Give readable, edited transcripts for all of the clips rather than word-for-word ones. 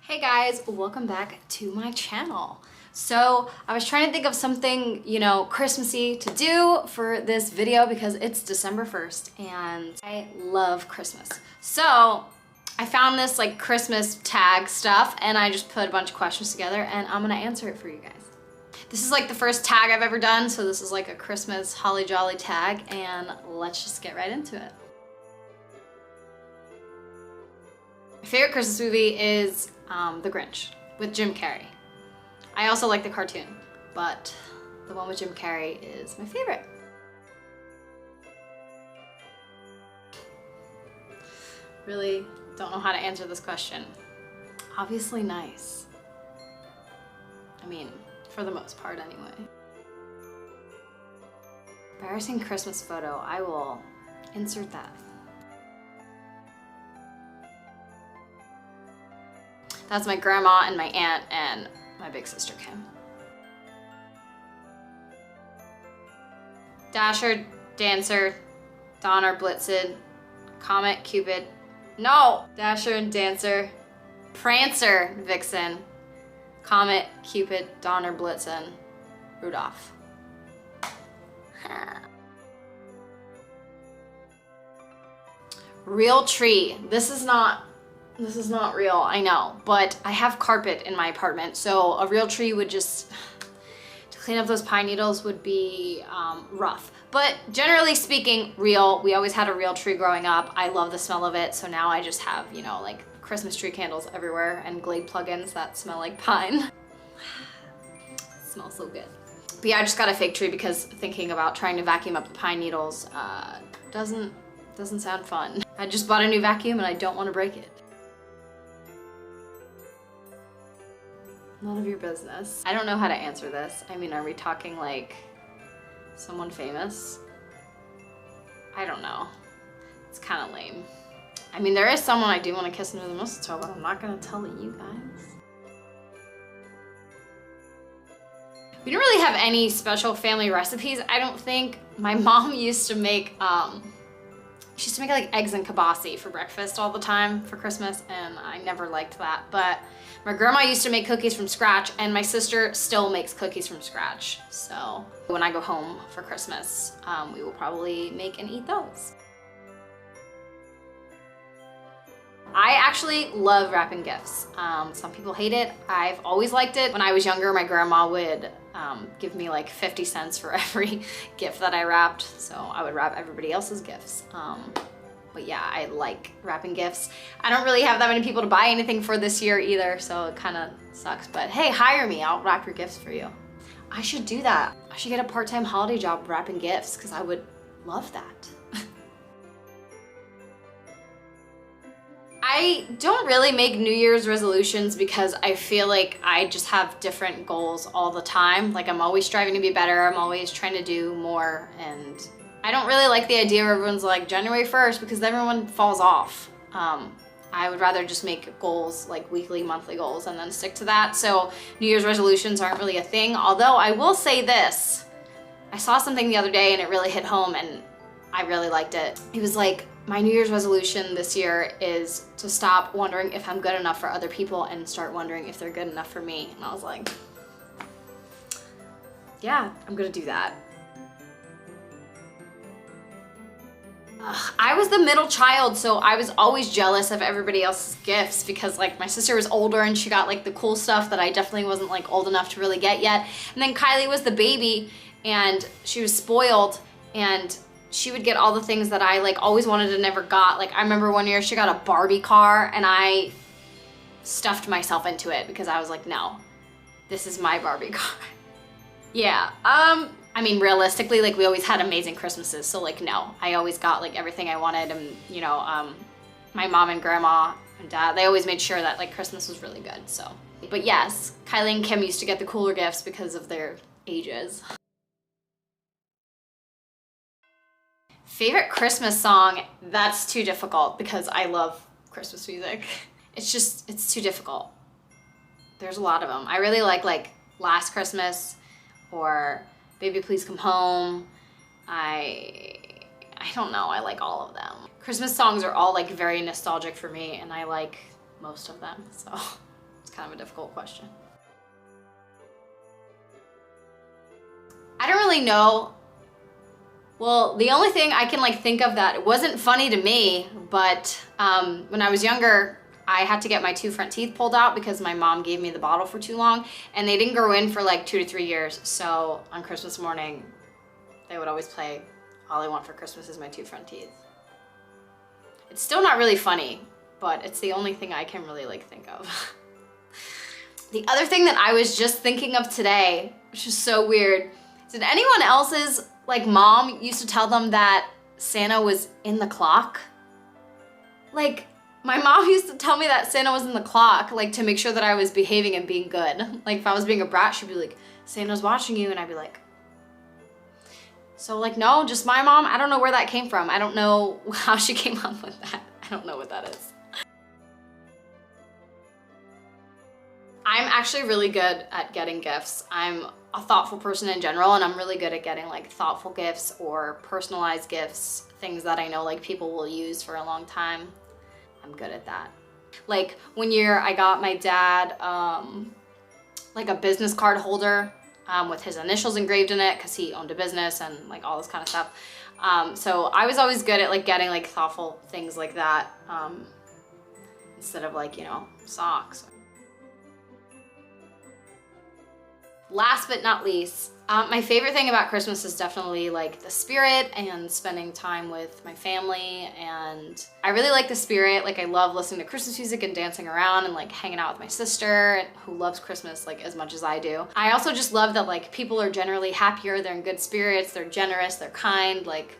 Hey guys, welcome back to my channel. So I was trying to think of something, Christmassy to do for this video because it's December 1st and I love Christmas. So I found this like Christmas tag stuff and I just put a bunch of questions together and I'm gonna answer it for you guys. This is like the first tag I've ever done, so this is like a Christmas holly jolly tag and let's just get right into it. My favorite Christmas movie is The Grinch with Jim Carrey. I also like the cartoon, but the one with Jim Carrey is my favorite. Really don't know how to answer this question. Obviously nice. I mean, for the most part anyway. Embarrassing Christmas photo, I will insert that. That's my grandma and my aunt and my big sister Kim. Dasher, Dancer, Donner, Blitzen, Comet, Cupid. No! Dasher and Dancer, Prancer, Vixen, Comet, Cupid, Donner, Blitzen, Rudolph. Real tree. This is not real, I know, but I have carpet in my apartment, so a real tree would just, to clean up those pine needles would be rough. But generally speaking, real. We always had a real tree growing up. I love the smell of it, so now I just have, like Christmas tree candles everywhere and Glade plugins that smell like pine. It smells so good. But yeah, I just got a fake tree because thinking about trying to vacuum up the pine needles doesn't sound fun. I just bought a new vacuum and I don't want to break it. None of your business. I don't know how to answer this. I mean, are we talking like someone famous? I don't know. It's kind of lame. I mean, there is someone I do want to kiss under the mistletoe, but I'm not gonna tell you guys. We didn't really have any special family recipes, I don't think. My mom used to make, she used to make like eggs and kibasi for breakfast all the time for Christmas, and I never liked that. But my grandma used to make cookies from scratch, and my sister still makes cookies from scratch. So when I go home for Christmas, we will probably make and eat those. I actually love wrapping gifts. Some people hate it. I've always liked it. When I was younger, my grandma would give me like 50 cents for every gift that I wrapped. So I would wrap everybody else's gifts. But yeah, I like wrapping gifts. I don't really have that many people to buy anything for this year either, so it kind of sucks. But hey, hire me, I'll wrap your gifts for you. I should do that. I should get a part-time holiday job wrapping gifts because I would love that. I don't really make New Year's resolutions because I feel like I just have different goals all the time. Like I'm always striving to be better, I'm always trying to do more, and I don't really like the idea where everyone's like January 1st because everyone falls off. I would rather just make goals, like weekly, monthly goals, and then stick to that. So New Year's resolutions aren't really a thing, although I will say this. I saw something the other day and it really hit home and I really liked it. It was like, my New Year's resolution this year is to stop wondering if I'm good enough for other people and start wondering if they're good enough for me. And I was like, yeah, I'm gonna do that. I was the middle child, so I was always jealous of everybody else's gifts because like my sister was older and she got like the cool stuff that I definitely wasn't like old enough to really get yet. And then Kylie was the baby and she was spoiled and she would get all the things that I like always wanted and never got. Like I remember one year she got a Barbie car and I stuffed myself into it because I was like, no, this is my Barbie car. Yeah, I mean, realistically, like we always had amazing Christmases. So like, no, I always got like everything I wanted. And my mom and grandma and dad, they always made sure that like Christmas was really good. So, but yes, Kylie and Kim used to get the cooler gifts because of their ages. Favorite Christmas song? That's too difficult because I love Christmas music. It's too difficult. There's a lot of them. I really like Last Christmas or Baby Please Come Home. I don't know, I like all of them. Christmas songs are all like very nostalgic for me and I like most of them, so It's kind of a difficult question. I don't really know. Well, the only thing I can like think of that it wasn't funny to me, but when I was younger, I had to get my 2 front teeth pulled out because my mom gave me the bottle for too long, and they didn't grow in for like 2 to 3 years. So on Christmas morning, they would always play All I Want for Christmas Is My 2 Front Teeth. It's still not really funny, but it's the only thing I can really like think of. The other thing that I was just thinking of today, which is so weird, did anyone else's like mom used to tell them that Santa was in the clock? Like, my mom used to tell me that Santa was in the clock, like to make sure that I was behaving and being good. Like if I was being a brat, she'd be like, Santa's watching you, and I'd be like, so like, no, just my mom. I don't know where that came from. I don't know how she came up with that. I don't know what that is. I'm actually really good at getting gifts. I'm a thoughtful person in general, and I'm really good at getting like thoughtful gifts or personalized gifts, things that I know like people will use for a long time. I'm good at that. Like one year I got my dad like a business card holder with his initials engraved in it because he owned a business and like all this kind of stuff. So I was always good at like getting like thoughtful things like that instead of like, you know, socks. Last but not least, my favorite thing about Christmas is definitely like the spirit and spending time with my family, and I really like the spirit. Like I love listening to Christmas music and dancing around and like hanging out with my sister who loves Christmas like as much as I do. I also just love that like people are generally happier, they're in good spirits, they're generous, they're kind, like,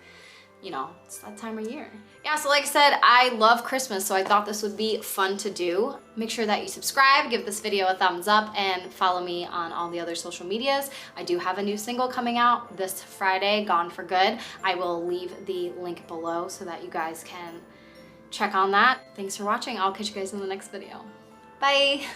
you know, it's that time of year. Yeah, so like I said, I love Christmas, so I thought this would be fun to do. Make sure that you subscribe, give this video a thumbs up, and follow me on all the other social medias. I do have a new single coming out this Friday, Gone for Good. I will leave the link below so that you guys can check on that. Thanks for watching. I'll catch you guys in the next video. Bye!